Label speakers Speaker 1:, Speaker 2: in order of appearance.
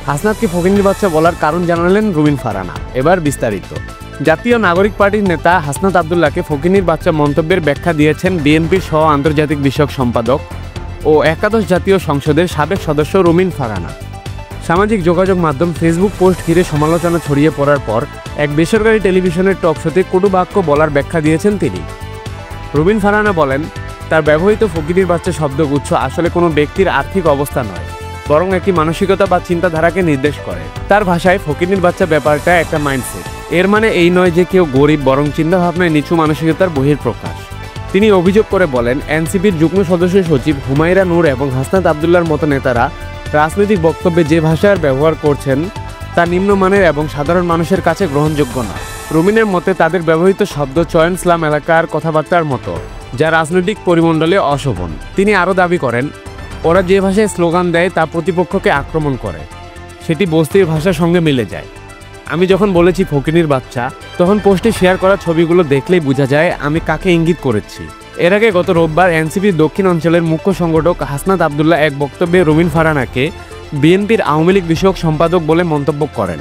Speaker 1: হাসনাতকে ফকিন্নির বাচ্চা বলার কারণ জানালেন রুমিন ফারহানা। এবার বিস্তারিত। জাতীয় নাগরিক পার্টির নেতা হাসনাত আব্দুল্লাহকে ফকিন্নির বাচ্চা মন্তব্যের ব্যাখ্যা দিয়েছেন বিএনপির সহ আন্তর্জাতিক বিষয়ক সম্পাদক ও একাদশ জাতীয় সংসদের সাবেক সদস্য রুমিন ফারহানা। সামাজিক যোগাযোগ মাধ্যম ফেসবুক পোস্ট ঘিরে সমালোচনা ছড়িয়ে পড়ার পর এক বেসরকারি টেলিভিশনের টক শোতে কটু বাক্য বলার ব্যাখ্যা দিয়েছেন তিনি। রুমিন ফারহানা বলেন, তার ব্যবহৃত ফকিন্নির বাচ্চা শব্দগুচ্ছ আসলে কোনো ব্যক্তির আর্থিক অবস্থা নয়, বরং একটি মানসিকতা বা চিন্তাধারাকে নির্দেশ করে। তার ভাষায় ফকিন্নির বাচ্চা ব্যাপারটা একটা মাইন্ডসেট। এর মানে এই নয় যে কেউ গরিব, বরং চিন্তাভাবনায় নিচু মানসিকতার বহিঃপ্রকাশ। তিনি অভিযোগ করে বলেন, এনসিপির যুগ্ম সদস্য সচিব হুমায়রা নূর এবং হাসনাত আব্দুল্লাহর মতো নেতারা রাজনৈতিক বক্তব্যে যে ভাষার ব্যবহার করছেন তা নিম্নমানের এবং সাধারণ মানুষের কাছে গ্রহণযোগ্য নয়। রুমিনের মতে তাদের ব্যবহৃত শব্দ চয়ন স্লাম এলাকার কথাবার্তার মতো, যা রাজনৈতিক পরিমণ্ডলে অশোভন। তিনি আরও দাবি করেন, ওরা যে ভাষায় স্লোগান দেয় তা প্রতিপক্ষকে আক্রমণ করে, সেটি বস্তির ভাষার সঙ্গে মিলে যায়। আমি যখন বলেছি ফকিন্নির বাচ্চা, তখন পোস্টে শেয়ার করা ছবিগুলো দেখলেই বোঝা যায় আমি কাকে ইঙ্গিত করেছি। এর আগে গত রোববার এনসিপির দক্ষিণ অঞ্চলের মুখ্য সংগঠক হাসনাত আব্দুল্লাহ এক বক্তব্যে রুমিন ফারহানাকে বিএনপির আওয়ামী লীগ বিষয়ক সম্পাদক বলে মন্তব্য করেন।